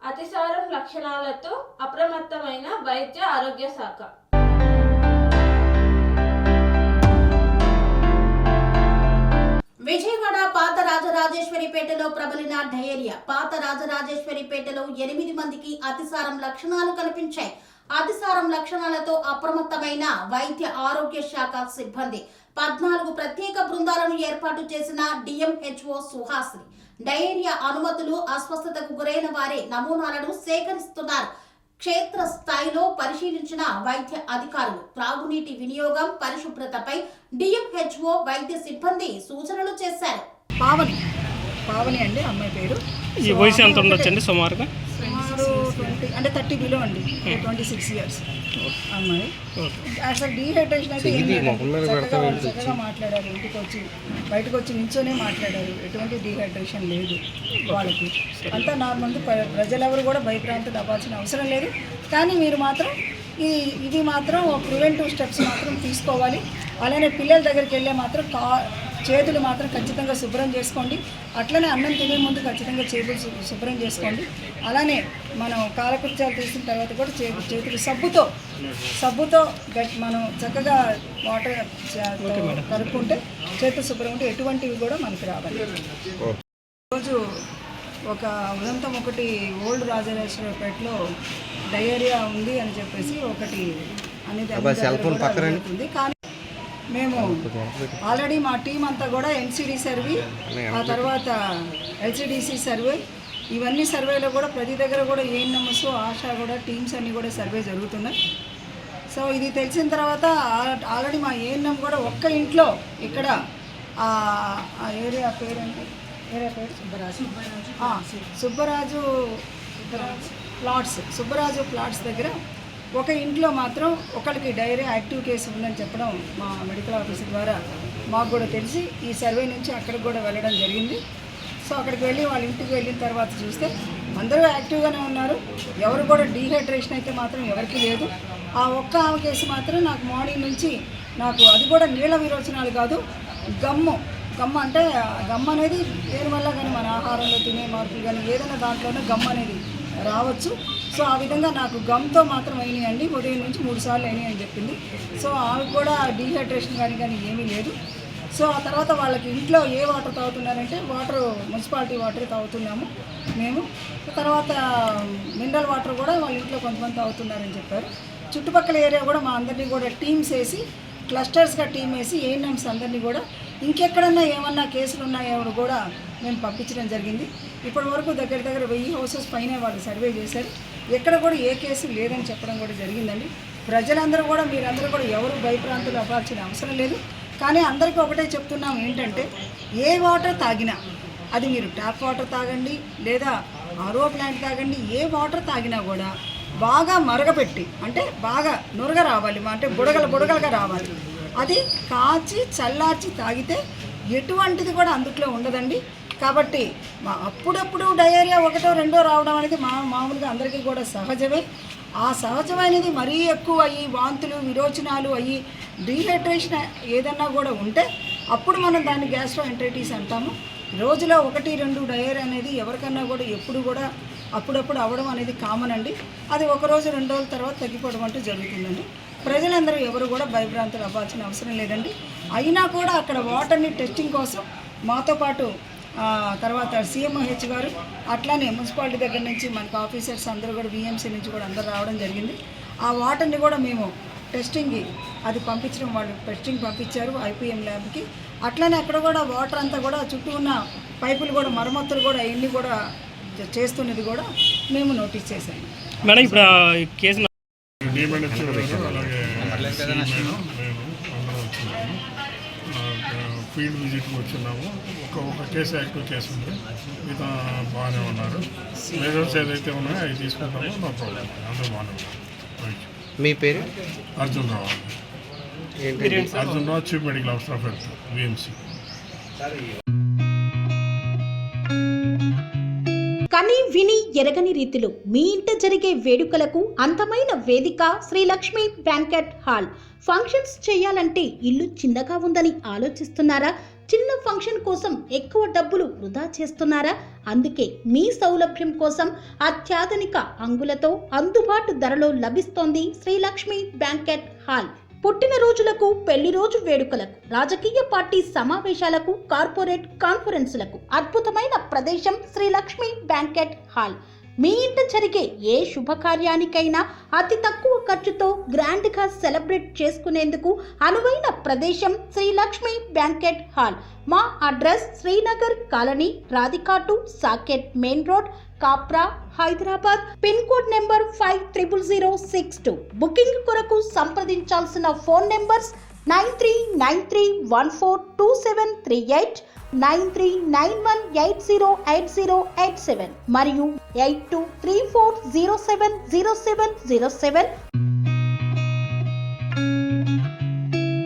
అతిసారం లక్షణాలతో అప్రమత్తమైన వైద్య ఆరోగ్య శాఖ. విజయవాడ పాత రాజరాజేశ్వరిపేటలో ప్రబలిన డయేరియా. పాత రాజరాజేశ్వరిపేటలో 8 మందికి అతిసారం లక్షణాలు కనిపించాయి. అతిసారం లక్షణాలతో అప్రమత్తమైన వైద్య ఆరోగ్య శాఖ సిబ్బంది 14 ప్రత్యేక బృందాలను ఏర్పాటు చేసిన డిఎంహెచ్ఓ సుహాసిని డయేరియా అనుమతులు అస్వస్థతకు గురైన వారి నమూనాలను సేకరిస్తున్నారు. క్షేత్ర స్థాయిలో పరిశీలించిన వైద్య అధికారులు త్రాగునీటి వినియోగం, పరిశుభ్రతపై డిఎంహెచ్ఓ వైద్య సిబ్బంది సూచనలు చేశారు. పావని అండి అమ్మాయి పేరు. ఈ వయసు ఎంత ఉండొచ్చండి సుమారుగా? సుమారు 20 అంటే 30 బిలో అండి. 26 ఇయర్స్ అమ్మాయి. అసలు డీహైడ్రేషన్ అయితే చక్కగా మాట్లాడారు. ఇంటికి వచ్చి బయటకు వచ్చి నించోనే మాట్లాడారు. ఎటువంటి డీహైడ్రేషన్ లేదు వాళ్ళకి. అంతా నార్మల్. ప్రజలెవరు కూడా భయభ్రాంతులు అవ్వాల్సిన అవసరం లేదు. కానీ మీరు మాత్రం ఇది మాత్రం ప్రివెంటివ్ స్టెప్స్ మాత్రం తీసుకోవాలి. అలానే పిల్లల దగ్గరికి వెళ్ళే మాత్రం చేతులు మాత్రం ఖచ్చితంగా శుభ్రం చేసుకోండి. అట్లనే అన్నం తినే ముందు ఖచ్చితంగా చేతులు శుభ్రం చేసుకోండి. అలానే మనం కాలకృత్యాలు తీసిన తర్వాత కూడా చేతులు సబ్బుతో మనం చక్కగా వాటర్ కలుపుకుంటే చేతులు శుభ్రం ఉంటే ఎటువంటివి కూడా మనకి రావాలి. రోజు ఒక ఉదంతం ఒకటి ఓల్డ్ రాజరాజేశ్వరిపేటలో డయేరియా ఉంది అని చెప్పేసి ఒకటి అనేది కానీ మేము ఆల్రెడీ మా టీం అంతా కూడా ఎన్సిడి సర్వే, ఆ తర్వాత ఎల్సిడిసి సర్వే, ఇవన్నీ సర్వేలో కూడా ప్రతి దగ్గర కూడా ఏఎన్ఎంఎస్, ఆశా కూడా టీమ్స్ అన్నీ కూడా సర్వే జరుగుతున్నాయి. సో ఇది తెలిసిన తర్వాత ఆల్రెడీ మా ఏఎన్ఎం కూడా ఒక్క ఇంట్లో ఇక్కడ ఏరియా పేరు సుబ్బరాజు ప్లాట్స్ దగ్గర ఒక ఇంట్లో మాత్రం ఒకరికి డైరియా యాక్టివ్ కేసు ఉందని చెప్పడం మా మెడికల్ ఆఫీసర్ ద్వారా మాకు కూడా తెలిసి ఈ సర్వే నుంచి అక్కడికి కూడా వెళ్ళడం జరిగింది. సో అక్కడికి వెళ్ళి వాళ్ళ ఇంటికి వెళ్ళిన తర్వాత చూస్తే అందరూ యాక్టివ్గానే ఉన్నారు. ఎవరు కూడా డీహైడ్రేషన్ అయితే మాత్రం ఎవరికి లేదు. ఆ ఒక్క ఆమె కేసు మాత్రం నాకు మార్నింగ్ నుంచి నాకు అది కూడా నీళ్ళ విరోచనాలు కాదు, గమ్ము అంటే గమ్ అనేది దేనివల్ల కానీ మన ఆహారంలో తినే మార్పులు కానీ ఏదైనా దాంట్లోనే గమ్ అనేది రావచ్చు. సో ఆ విధంగా నాకు గమ్తో మాత్రం అయినాయండి. ఉదయం నుంచి 3 సార్లు అయినాయి అని చెప్పింది. సో ఆమెకు కూడా డీహైడ్రేషన్ కానీ ఏమీ లేదు. సో ఆ తర్వాత వాళ్ళకి ఇంట్లో ఏ వాటర్ తాగుతున్నారంటే మున్సిపాలిటీ వాటర్ తాగుతున్నాము మేము. తర్వాత మినరల్ వాటర్ కూడా వాళ్ళ ఇంట్లో కొంతమంది తాగుతున్నారని చెప్పారు. చుట్టుపక్కల ఏరియా కూడా మా అందరినీ కూడా టీమ్స్ వేసి క్లస్టర్స్గా టీమ్ వేసి ఏఎన్ఎంస్ అందరినీ కూడా ఇంకెక్కడన్నా ఏమన్నా కేసులు ఉన్నాయో కూడా మేము పంపించడం జరిగింది. ఇప్పటి వరకు దగ్గర 1000 హౌసెస్ పైన వాళ్ళు సర్వే చేశారు. ఎక్కడ కూడా ఏ కేసు లేదని చెప్పడం కూడా జరిగిందండి. ప్రజలందరూ కూడా మీరందరూ కూడా ఎవరు భయప్రాంతులు అవ్వాల్సిన అవసరం లేదు. కానీ అందరికీ ఒకటే చెప్తున్నాం ఏంటంటే ఏ వాటర్ తాగినా అది మీరు ట్యాప్ వాటర్ తాగండి లేదా ఆర్ఓ ప్లాంట్ తాగండి, ఏ వాటర్ తాగినా కూడా బాగా మరగపెట్టి అంటే బాగా నురగ రావాలి, అంటే బుడగలుగా రావాలి. అది కాచి చల్లార్చి తాగితే ఎటువంటిది కూడా అందుట్లో ఉండదండి. కాబట్టి అప్పుడప్పుడు డయేరియా 1, 2 రావడం అనేది మామూలుగా అందరికీ కూడా సహజమే. ఆ సహజమైనది మరీ ఎక్కువ అయ్యి వాంతులు విరోచనాలు అయ్యి డీహైడ్రేషన్ ఏదన్నా కూడా ఉంటే అప్పుడు మనం దాన్ని గ్యాస్ట్రోఎంటరైటిస్ అంటాము. రోజులో 1, 2 డయేరియా అనేది ఎవరికన్నా కూడా ఎప్పుడు కూడా అప్పుడప్పుడు అవ్వడం అనేది కామన్ అండి. అది 1 రోజు 2 రోజుల తర్వాత తగ్గిపోవడం అంటూ జరుగుతుందండి. ప్రజలందరూ ఎవరు కూడా భయభ్రాంతులు అవ్వాల్సిన అవసరం లేదండి. అయినా కూడా అక్కడ వాటర్ని టెస్టింగ్ కోసం మాతో పాటు తర్వాత సిఎంఓహెచ్ గారు అట్లానే మున్సిపాలిటీ దగ్గర నుంచి మనకు ఆఫీసర్స్ అందరూ కూడా విఎంసీ నుంచి కూడా అందరూ రావడం జరిగింది. ఆ వాటర్ని కూడా మేము టెస్టింగ్కి అది పంపించడం, వాళ్ళు టెస్టింగ్ పంపించారు ఐపీఎం ల్యాబ్కి. అట్లనే అక్కడ కూడా వాటర్ అంతా కూడా చుట్టూ ఉన్న పైపులు కూడా మరమ్మతులు కూడా అవన్నీ కూడా చేస్తున్నది కూడా మేము నోటీస్ చేశాము. మేడం ఇప్పుడు కేసు ఫీల్డ్ విజిట్కి వచ్చినాము. ఒక కేసు యాక్టివ్ కేసు ఉంది, మిగతా బాగానే ఉన్నారు. మెజర్స్ ఏదైతే ఉన్నాయో అవి తీసుకుంటామో నో ప్రాబ్లం, అందరూ బాగానే ఉన్నారు. మీ పేరు? Arjun Rao. Chief medical officer of health, VMC. కని విని ఎరగని రీతిలో మీ ఇంట జరిగే వేడుకలకు అందమైన వేదిక Shri Lakshmi banquet hall. Functions చేయాలంటే ఇల్లు చిన్నగా ఉందని ఆలోచిస్తున్నారా? చిన్న ఫంక్షన్ కోసం ఎక్కువ డబ్బులు వృధా చేస్తున్నారా? అందుకే మీ సౌలభ్యం కోసం అత్యాధునిక అంగులతో అందుబాటు ధరలో లభిస్తోంది శ్రీలక్ష్మి బ్యాంకెట్ హాల్. పుట్టినరోజులకు, పెళ్లి రోజు వేడుకలకు, రాజకీయ పార్టీ సమావేశాలకు, కార్పొరేట్ కాన్ఫరెన్సులకు అద్భుతమైన ప్రదేశం శ్రీలక్ష్మి బ్యాంకెట్ హాల్. మీ ఇంట జరిగే ఏ శుభకార్యానికైనా అతి తక్కువ ఖర్చుతో గ్రాండ్ గా సెలబ్రేట్ చేసుకునేందుకు అనువైన ప్రదేశం శ్రీలక్ష్మి బ్యాంకెట్ హాల్. మా అడ్రస్ శ్రీనగర్ కాలనీ, రాధికాటు, Saket main road, Kapra, Hyderabad. Pin code number 500062. Booking కొరకు సంప్రదించాల్సిన ఫోన్ నెంబర్స్ 9393142738, 9391808087 మరియు 8234070707.